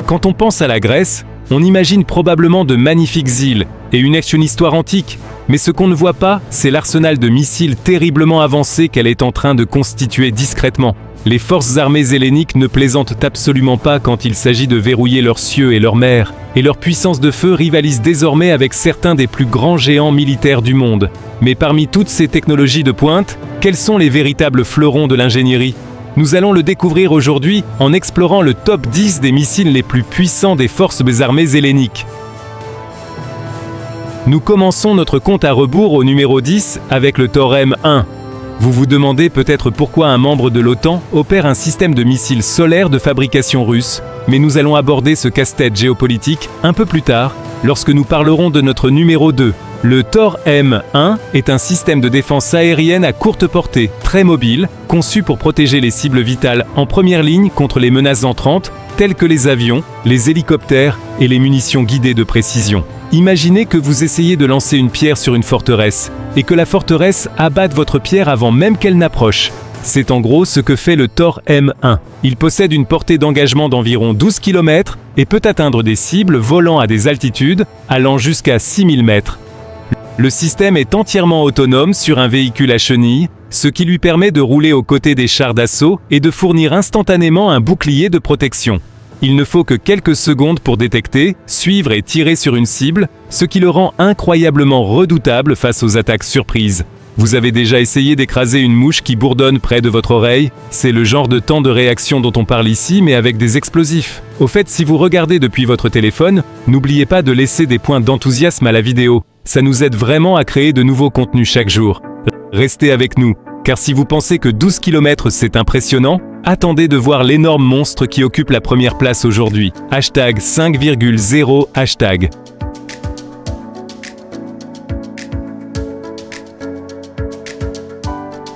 Quand on pense à la Grèce, on imagine probablement de magnifiques îles et une histoire antique. Mais ce qu'on ne voit pas, c'est l'arsenal de missiles terriblement avancé qu'elle est en train de constituer discrètement. Les forces armées helléniques ne plaisantent absolument pas quand il s'agit de verrouiller leurs cieux et leurs mers, et leur puissance de feu rivalise désormais avec certains des plus grands géants militaires du monde. Mais parmi toutes ces technologies de pointe, quels sont les véritables fleurons de l'ingénierie ? Nous allons le découvrir aujourd'hui en explorant le top 10 des missiles les plus puissants des forces armées helléniques. Nous commençons notre compte à rebours au numéro 10 avec le Thor M1. Vous vous demandez peut-être pourquoi un membre de l'OTAN opère un système de missiles solaires de fabrication russe, mais nous allons aborder ce casse-tête géopolitique un peu plus tard, lorsque nous parlerons de notre numéro 2. Le Thor M1 est un système de défense aérienne à courte portée, très mobile, conçu pour protéger les cibles vitales en première ligne contre les menaces entrantes, telles que les avions, les hélicoptères et les munitions guidées de précision. Imaginez que vous essayez de lancer une pierre sur une forteresse, et que la forteresse abatte votre pierre avant même qu'elle n'approche. C'est en gros ce que fait le Thor M1. Il possède une portée d'engagement d'environ 12 km et peut atteindre des cibles volant à des altitudes allant jusqu'à 6000 mètres. Le système est entièrement autonome sur un véhicule à chenilles, ce qui lui permet de rouler aux côtés des chars d'assaut et de fournir instantanément un bouclier de protection. Il ne faut que quelques secondes pour détecter, suivre et tirer sur une cible, ce qui le rend incroyablement redoutable face aux attaques surprises. Vous avez déjà essayé d'écraser une mouche qui bourdonne près de votre oreille? C'est le genre de temps de réaction dont on parle ici, mais avec des explosifs. Au fait, si vous regardez depuis votre téléphone, n'oubliez pas de laisser des points d'enthousiasme à la vidéo. Ça nous aide vraiment à créer de nouveaux contenus chaque jour. Restez avec nous, car si vous pensez que 12 km c'est impressionnant, attendez de voir l'énorme monstre qui occupe la première place aujourd'hui. Hashtag 5,0 hashtag.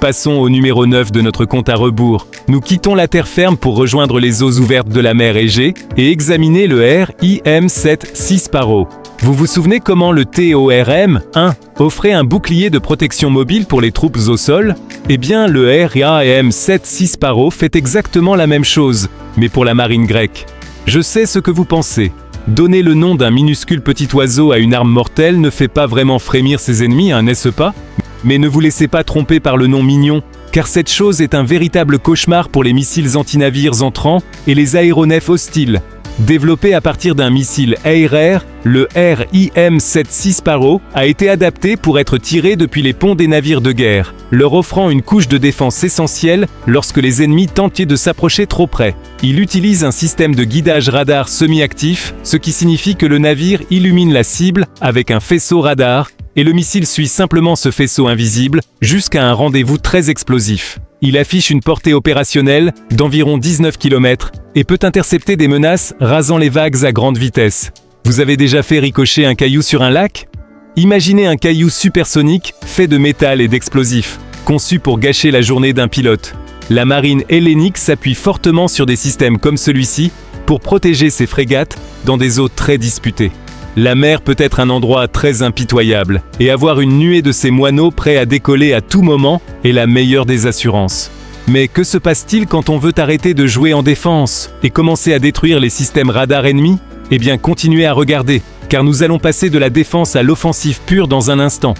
Passons au numéro 9 de notre compte à rebours. Nous quittons la terre ferme pour rejoindre les eaux ouvertes de la mer Égée et examiner le RIM-7 Sparrow. Vous vous souvenez comment le TORM-1 offrait un bouclier de protection mobile pour les troupes au sol? Eh bien, le RIM-7 Sparrow fait exactement la même chose, mais pour la marine grecque. Je sais ce que vous pensez. Donner le nom d'un minuscule petit oiseau à une arme mortelle ne fait pas vraiment frémir ses ennemis, n'est-ce pas? Mais ne vous laissez pas tromper par le nom mignon, car cette chose est un véritable cauchemar pour les missiles anti-navires entrants et les aéronefs hostiles. Développé à partir d'un missile Air, le RIM-7 Sparrow a été adapté pour être tiré depuis les ponts des navires de guerre, leur offrant une couche de défense essentielle lorsque les ennemis tentaient de s'approcher trop près. Il utilise un système de guidage radar semi-actif, ce qui signifie que le navire illumine la cible avec un faisceau radar, et le missile suit simplement ce faisceau invisible jusqu'à un rendez-vous très explosif. Il affiche une portée opérationnelle d'environ 19 km et peut intercepter des menaces rasant les vagues à grande vitesse. Vous avez déjà fait ricocher un caillou sur un lac? Imaginez un caillou supersonique fait de métal et d'explosifs, conçu pour gâcher la journée d'un pilote. La marine hellénique s'appuie fortement sur des systèmes comme celui-ci pour protéger ses frégates dans des eaux très disputées. La mer peut être un endroit très impitoyable, et avoir une nuée de ces moineaux prêts à décoller à tout moment est la meilleure des assurances. Mais que se passe-t-il quand on veut arrêter de jouer en défense et commencer à détruire les systèmes radar ennemis? Eh bien, continuez à regarder, car nous allons passer de la défense à l'offensive pure dans un instant.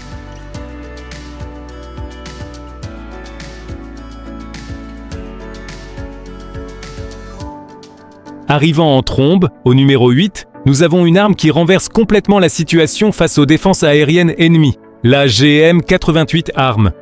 Arrivant en trombe, au numéro 8, nous avons une arme qui renverse complètement la situation face aux défenses aériennes ennemies, la GM-88 ARM.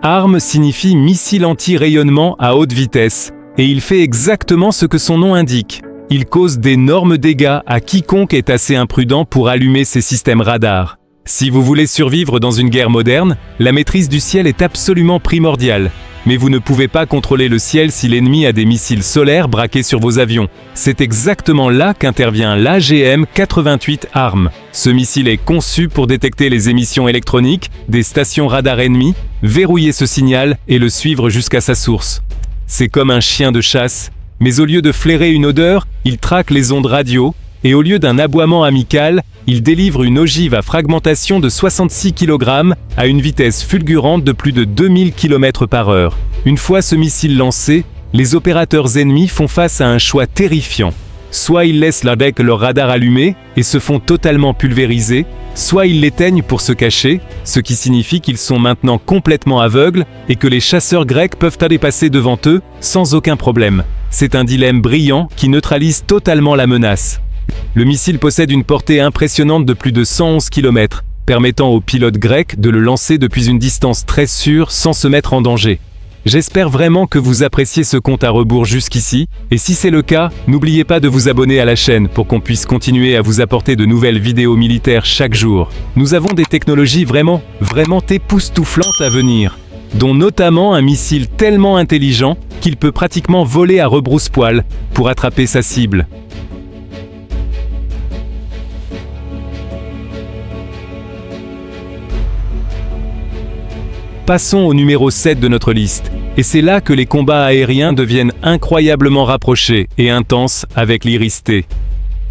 ARM signifie missile anti-rayonnement à haute vitesse, et il fait exactement ce que son nom indique. Il cause d'énormes dégâts à quiconque est assez imprudent pour allumer ses systèmes radars. Si vous voulez survivre dans une guerre moderne, la maîtrise du ciel est absolument primordiale. Mais vous ne pouvez pas contrôler le ciel si l'ennemi a des missiles solaires braqués sur vos avions. C'est exactement là qu'intervient l'AGM-88 ARM. Ce missile est conçu pour détecter les émissions électroniques des stations radar ennemies, verrouiller ce signal et le suivre jusqu'à sa source. C'est comme un chien de chasse, mais au lieu de flairer une odeur, il traque les ondes radio, et au lieu d'un aboiement amical, il délivre une ogive à fragmentation de 66 kg à une vitesse fulgurante de plus de 2000 km/h. Une fois ce missile lancé, les opérateurs ennemis font face à un choix terrifiant. Soit ils laissent avec leur radar allumé et se font totalement pulvériser, soit ils l'éteignent pour se cacher, ce qui signifie qu'ils sont maintenant complètement aveugles et que les chasseurs grecs peuvent aller passer devant eux sans aucun problème. C'est un dilemme brillant qui neutralise totalement la menace. Le missile possède une portée impressionnante de plus de 111 km, permettant aux pilotes grecs de le lancer depuis une distance très sûre sans se mettre en danger. J'espère vraiment que vous appréciez ce compte à rebours jusqu'ici, et si c'est le cas, n'oubliez pas de vous abonner à la chaîne pour qu'on puisse continuer à vous apporter de nouvelles vidéos militaires chaque jour. Nous avons des technologies vraiment époustouflantes à venir, dont notamment un missile tellement intelligent qu'il peut pratiquement voler à rebrousse-poil pour attraper sa cible. Passons au numéro 7 de notre liste, et c'est là que les combats aériens deviennent incroyablement rapprochés et intenses avec l'Iris-T.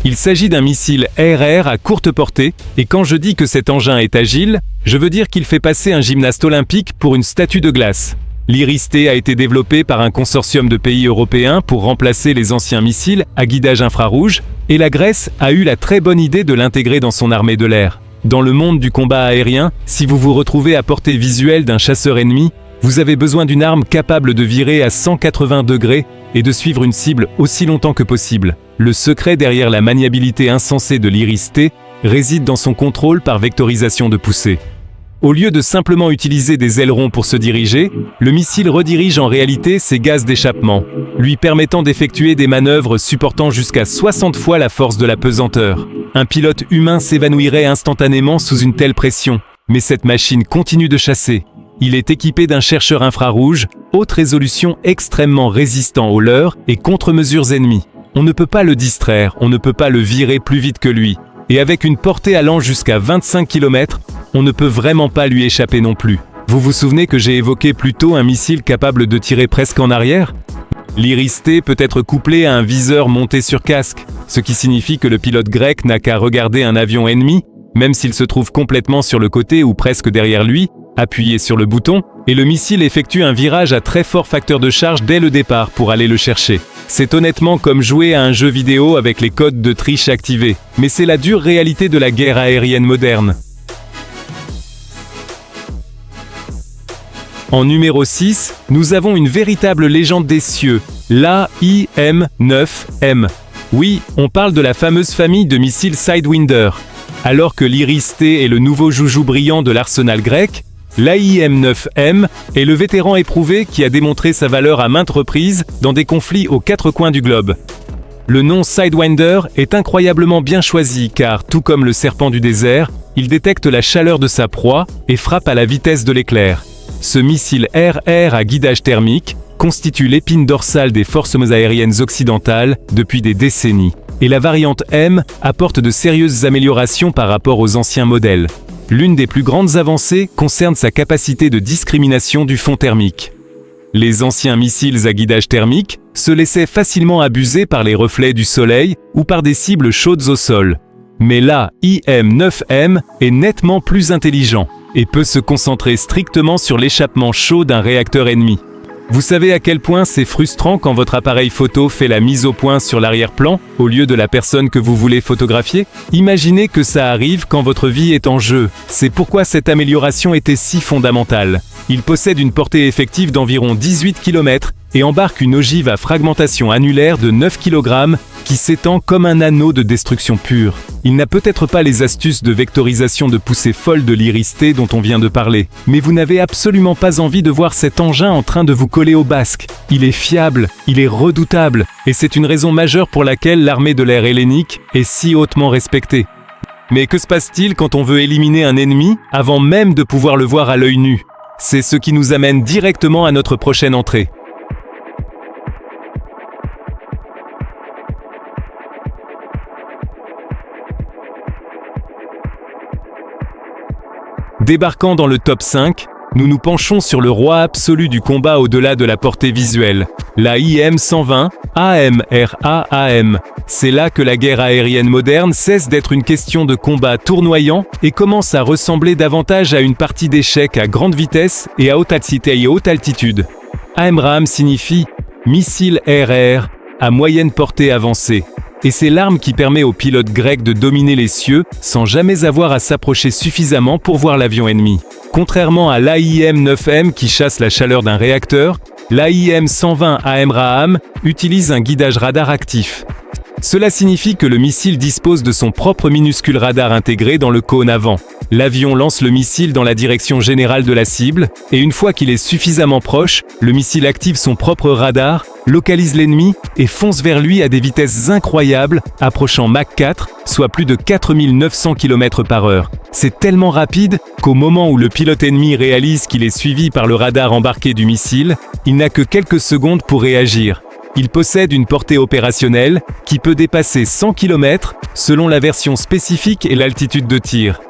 Il s'agit d'un missile RR à courte portée, et quand je dis que cet engin est agile, je veux dire qu'il fait passer un gymnaste olympique pour une statue de glace. L'Iris-T a été développé par un consortium de pays européens pour remplacer les anciens missiles à guidage infrarouge, et la Grèce a eu la très bonne idée de l'intégrer dans son armée de l'air. Dans le monde du combat aérien, si vous vous retrouvez à portée visuelle d'un chasseur ennemi, vous avez besoin d'une arme capable de virer à 180 degrés et de suivre une cible aussi longtemps que possible. Le secret derrière la maniabilité insensée de l'Iris-T réside dans son contrôle par vectorisation de poussée. Au lieu de simplement utiliser des ailerons pour se diriger, le missile redirige en réalité ses gaz d'échappement, lui permettant d'effectuer des manœuvres supportant jusqu'à 60 fois la force de la pesanteur. Un pilote humain s'évanouirait instantanément sous une telle pression, mais cette machine continue de chasser. Il est équipé d'un chercheur infrarouge, haute résolution extrêmement résistant aux leurres et contre-mesures ennemies. On ne peut pas le distraire, on ne peut pas le virer plus vite que lui. Et avec une portée allant jusqu'à 25 km, on ne peut vraiment pas lui échapper non plus. Vous vous souvenez que j'ai évoqué plus tôt un missile capable de tirer presque en arrière ? L'Iris-T peut être couplé à un viseur monté sur casque, ce qui signifie que le pilote grec n'a qu'à regarder un avion ennemi, même s'il se trouve complètement sur le côté ou presque derrière lui, appuyer sur le bouton, et le missile effectue un virage à très fort facteur de charge dès le départ pour aller le chercher. C'est honnêtement comme jouer à un jeu vidéo avec les codes de triche activés, mais c'est la dure réalité de la guerre aérienne moderne. En numéro 6, nous avons une véritable légende des cieux, l'AIM-9M. Oui, on parle de la fameuse famille de missiles Sidewinder. Alors que l'Iris-T est le nouveau joujou brillant de l'arsenal grec, l'AIM-9M est le vétéran éprouvé qui a démontré sa valeur à maintes reprises dans des conflits aux quatre coins du globe. Le nom Sidewinder est incroyablement bien choisi car, tout comme le serpent du désert, il détecte la chaleur de sa proie et frappe à la vitesse de l'éclair. Ce missile RR à guidage thermique constitue l'épine dorsale des forces aériennes occidentales depuis des décennies. Et la variante M apporte de sérieuses améliorations par rapport aux anciens modèles. L'une des plus grandes avancées concerne sa capacité de discrimination du fond thermique. Les anciens missiles à guidage thermique se laissaient facilement abuser par les reflets du soleil ou par des cibles chaudes au sol. Mais là, IM-9M est nettement plus intelligent et peut se concentrer strictement sur l'échappement chaud d'un réacteur ennemi. Vous savez à quel point c'est frustrant quand votre appareil photo fait la mise au point sur l'arrière-plan au lieu de la personne que vous voulez photographier ? Imaginez que ça arrive quand votre vie est en jeu. C'est pourquoi cette amélioration était si fondamentale. Il possède une portée effective d'environ 18 km et embarque une ogive à fragmentation annulaire de 9 kg qui s'étend comme un anneau de destruction pure. Il n'a peut-être pas les astuces de vectorisation de poussée folle de l'Iris-T dont on vient de parler, mais vous n'avez absolument pas envie de voir cet engin en train de vous coller au basque. Il est fiable, il est redoutable, et c'est une raison majeure pour laquelle l'armée de l'air hellénique est si hautement respectée. Mais que se passe-t-il quand on veut éliminer un ennemi avant même de pouvoir le voir à l'œil nu ? C'est ce qui nous amène directement à notre prochaine entrée. Débarquant dans le top 5, nous nous penchons sur le roi absolu du combat au-delà de la portée visuelle, la IM-120 AMRAAM. C'est là que la guerre aérienne moderne cesse d'être une question de combat tournoyant et commence à ressembler davantage à une partie d'échecs à grande vitesse et à haute altitude. AMRAAM signifie missile RR à moyenne portée avancée. et c'est l'arme qui permet aux pilotes grecs de dominer les cieux sans jamais avoir à s'approcher suffisamment pour voir l'avion ennemi. Contrairement à l'AIM-9M qui chasse la chaleur d'un réacteur, l'AIM-120 AMRAAM utilise un guidage radar actif. Cela signifie que le missile dispose de son propre minuscule radar intégré dans le cône avant. L'avion lance le missile dans la direction générale de la cible, et une fois qu'il est suffisamment proche, le missile active son propre radar, localise l'ennemi et fonce vers lui à des vitesses incroyables, approchant Mach 4, soit plus de 4900 km/h. C'est tellement rapide qu'au moment où le pilote ennemi réalise qu'il est suivi par le radar embarqué du missile, il n'a que quelques secondes pour réagir. Il possède une portée opérationnelle qui peut dépasser 100 km selon la version spécifique et l'altitude de tir.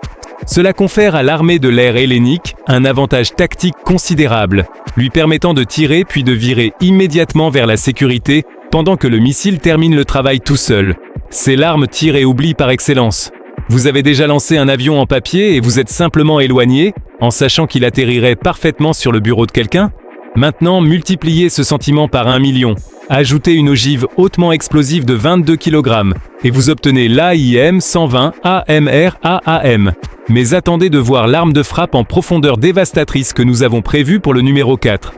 Cela confère à l'armée de l'air hellénique un avantage tactique considérable, lui permettant de tirer puis de virer immédiatement vers la sécurité pendant que le missile termine le travail tout seul. C'est l'arme tir et oubli par excellence. Vous avez déjà lancé un avion en papier et vous êtes simplement éloigné, en sachant qu'il atterrirait parfaitement sur le bureau de quelqu'un? Maintenant, multipliez ce sentiment par 1 million. Ajoutez une ogive hautement explosive de 22 kg et vous obtenez l'AIM-120 AMRAAM. Mais attendez de voir l'arme de frappe en profondeur dévastatrice que nous avons prévue pour le numéro 4.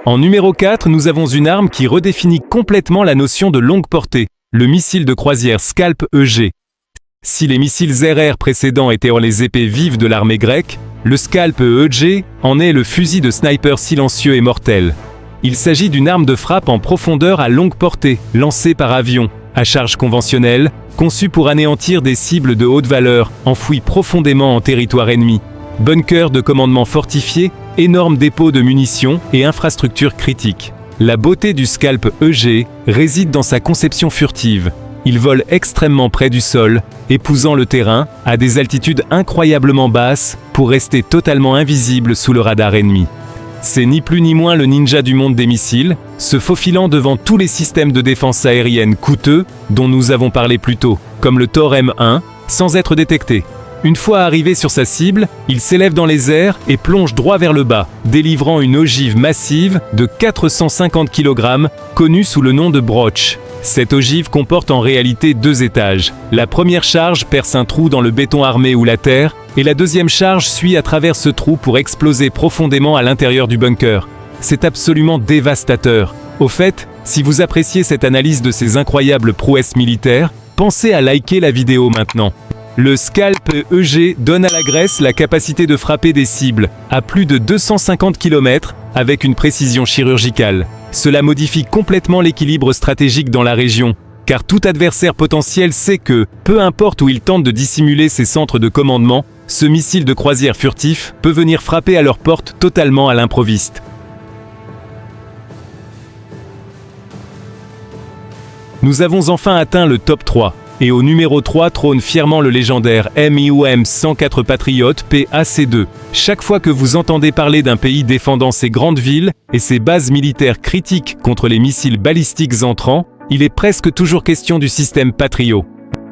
En numéro 4, nous avons une arme qui redéfinit complètement la notion de longue portée, le missile de croisière Scalp EG. Si les missiles RR précédents étaient les épées vives de l'armée grecque, le Scalp EG en est le fusil de sniper silencieux et mortel. Il s'agit d'une arme de frappe en profondeur à longue portée, lancée par avion, à charge conventionnelle, conçue pour anéantir des cibles de haute valeur, enfouies profondément en territoire ennemi. Bunkers de commandement fortifiés, énormes dépôts de munitions et infrastructures critiques. La beauté du Scalp EG réside dans sa conception furtive. Il vole extrêmement près du sol, épousant le terrain à des altitudes incroyablement basses pour rester totalement invisible sous le radar ennemi. C'est ni plus ni moins le ninja du monde des missiles, se faufilant devant tous les systèmes de défense aérienne coûteux dont nous avons parlé plus tôt, comme le Thor M1, sans être détecté. Une fois arrivé sur sa cible, il s'élève dans les airs et plonge droit vers le bas, délivrant une ogive massive de 450 kg, connue sous le nom de broch. Cette ogive comporte en réalité 2 étages. La première charge perce un trou dans le béton armé ou la terre, et la deuxième charge suit à travers ce trou pour exploser profondément à l'intérieur du bunker. C'est absolument dévastateur. Au fait, si vous appréciez cette analyse de ces incroyables prouesses militaires, pensez à liker la vidéo maintenant. Le Scalp EG donne à la Grèce la capacité de frapper des cibles à plus de 250 km avec une précision chirurgicale. Cela modifie complètement l'équilibre stratégique dans la région, car tout adversaire potentiel sait que, peu importe où il tente de dissimuler ses centres de commandement, ce missile de croisière furtif peut venir frapper à leur porte totalement à l'improviste. Nous avons enfin atteint le top 3. Et au numéro 3 trône fièrement le légendaire MIOM 104 Patriot PAC-2. Chaque fois que vous entendez parler d'un pays défendant ses grandes villes et ses bases militaires critiques contre les missiles balistiques entrants, il est presque toujours question du système Patriot.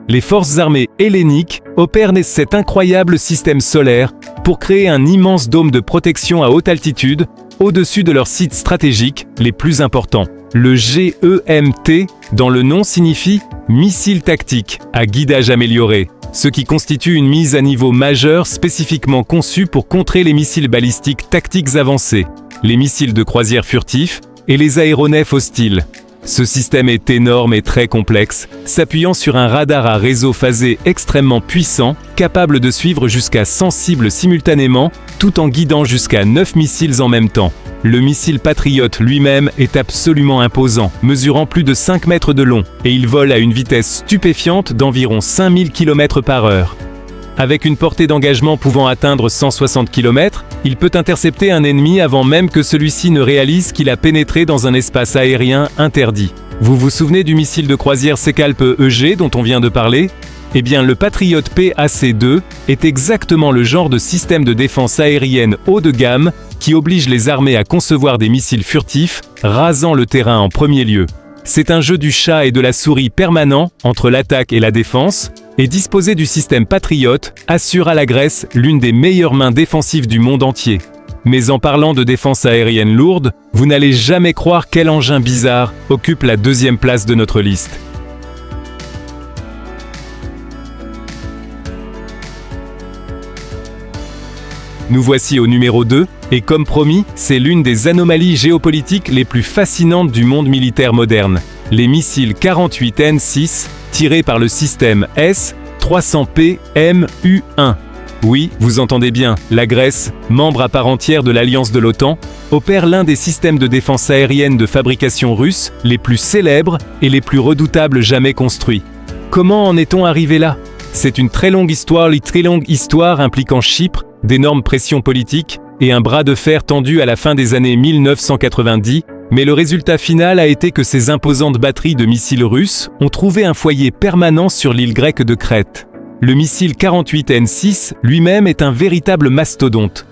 Les forces armées helléniques opèrent cet incroyable système solaire pour créer un immense dôme de protection à haute altitude au-dessus de leurs sites stratégiques les plus importants. Le GEMT, dans le nom, signifie « missile tactique à guidage amélioré », ce qui constitue une mise à niveau majeure spécifiquement conçue pour contrer les missiles balistiques tactiques avancés, les missiles de croisière furtifs et les aéronefs hostiles. Ce système est énorme et très complexe, s'appuyant sur un radar à réseau phasé extrêmement puissant, capable de suivre jusqu'à 100 cibles simultanément, tout en guidant jusqu'à 9 missiles en même temps. Le missile Patriot lui-même est absolument imposant, mesurant plus de 5 mètres de long, et il vole à une vitesse stupéfiante d'environ 5000 km/h. Avec une portée d'engagement pouvant atteindre 160 km, il peut intercepter un ennemi avant même que celui-ci ne réalise qu'il a pénétré dans un espace aérien interdit. Vous vous souvenez du missile de croisière Scalp EG dont on vient de parler ? Eh bien, le Patriot PAC-2 est exactement le genre de système de défense aérienne haut de gamme qui oblige les armées à concevoir des missiles furtifs, rasant le terrain en premier lieu. C'est un jeu du chat et de la souris permanent entre l'attaque et la défense, et disposer du système Patriot assure à la Grèce l'une des meilleures mains défensives du monde entier. Mais en parlant de défense aérienne lourde, vous n'allez jamais croire quel engin bizarre occupe la deuxième place de notre liste. Nous voici au numéro 2, et comme promis, c'est l'une des anomalies géopolitiques les plus fascinantes du monde militaire moderne. Les missiles 48N6, tirés par le système S-300P MU1. Oui, vous entendez bien, la Grèce, membre à part entière de l'alliance de l'OTAN, opère l'un des systèmes de défense aérienne de fabrication russe les plus célèbres et les plus redoutables jamais construits. Comment en est-on arrivé là ? C'est une très longue histoire impliquant Chypre, d'énormes pressions politiques et un bras de fer tendu à la fin des années 1990, mais le résultat final a été que ces imposantes batteries de missiles russes ont trouvé un foyer permanent sur l'île grecque de Crète. Le missile 48N6 lui-même est un véritable mastodonte.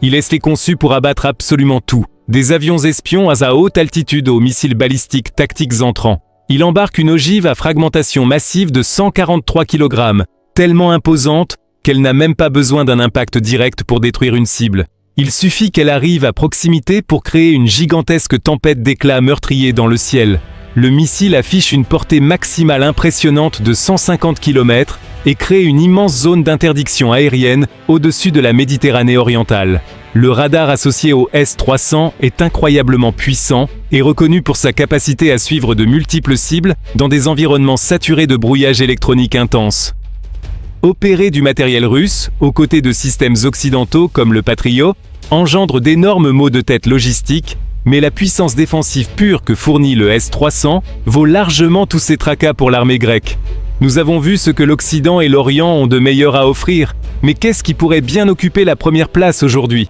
Il est conçu pour abattre absolument tout, des avions espions à haute altitude aux missiles balistiques tactiques entrants. Il embarque une ogive à fragmentation massive de 143 kg, tellement imposante qu'elle n'a même pas besoin d'un impact direct pour détruire une cible. Il suffit qu'elle arrive à proximité pour créer une gigantesque tempête d'éclats meurtriers dans le ciel. Le missile affiche une portée maximale impressionnante de 150 km et crée une immense zone d'interdiction aérienne au-dessus de la Méditerranée orientale. Le radar associé au S-300 est incroyablement puissant et reconnu pour sa capacité à suivre de multiples cibles dans des environnements saturés de brouillage électronique intense. Opérer du matériel russe, aux côtés de systèmes occidentaux comme le Patriot, engendre d'énormes maux de tête logistiques, mais la puissance défensive pure que fournit le S-300 vaut largement tous ces tracas pour l'armée grecque. Nous avons vu ce que l'Occident et l'Orient ont de meilleur à offrir, mais qu'est-ce qui pourrait bien occuper la première place aujourd'hui ?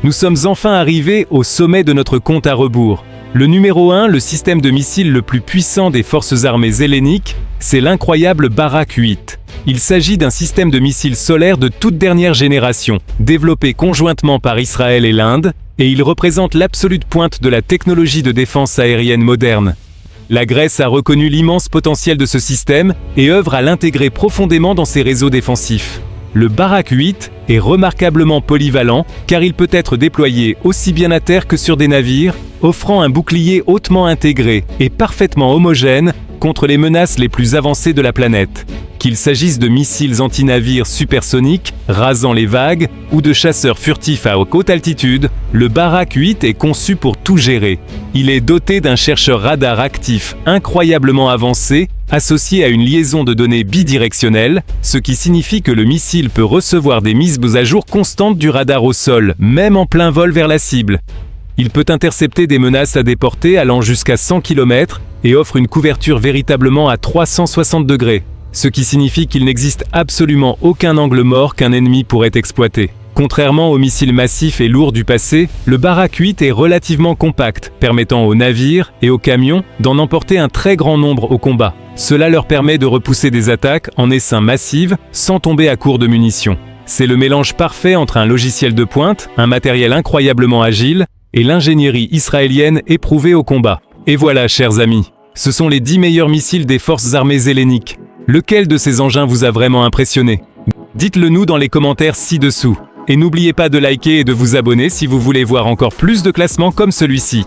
Nous sommes enfin arrivés au sommet de notre compte à rebours. Le numéro 1, le système de missiles le plus puissant des forces armées helléniques, c'est l'incroyable Barak 8. Il s'agit d'un système de missiles solaires de toute dernière génération, développé conjointement par Israël et l'Inde, et il représente l'absolue pointe de la technologie de défense aérienne moderne. La Grèce a reconnu l'immense potentiel de ce système et œuvre à l'intégrer profondément dans ses réseaux défensifs. Le Barak 8 est remarquablement polyvalent car il peut être déployé aussi bien à terre que sur des navires, offrant un bouclier hautement intégré et parfaitement homogène contre les menaces les plus avancées de la planète. Qu'il s'agisse de missiles anti-navires supersoniques, rasant les vagues, ou de chasseurs furtifs à haute altitude, le Barak 8 est conçu pour tout gérer. Il est doté d'un chercheur radar actif incroyablement avancé, associé à une liaison de données bidirectionnelle, ce qui signifie que le missile peut recevoir des mises à jour constantes du radar au sol, même en plein vol vers la cible. Il peut intercepter des menaces à des portées allant jusqu'à 100 km et offre une couverture véritablement à 360 degrés, ce qui signifie qu'il n'existe absolument aucun angle mort qu'un ennemi pourrait exploiter. Contrairement aux missiles massifs et lourds du passé, le Barak 8 est relativement compact, permettant aux navires et aux camions d'en emporter un très grand nombre au combat. Cela leur permet de repousser des attaques en essaim massives sans tomber à court de munitions. C'est le mélange parfait entre un logiciel de pointe, un matériel incroyablement agile et l'ingénierie israélienne éprouvée au combat. Et voilà, chers amis, ce sont les 10 meilleurs missiles des forces armées helléniques. Lequel de ces engins vous a vraiment impressionné ? Dites-le nous dans les commentaires ci-dessous. Et n'oubliez pas de liker et de vous abonner si vous voulez voir encore plus de classements comme celui-ci.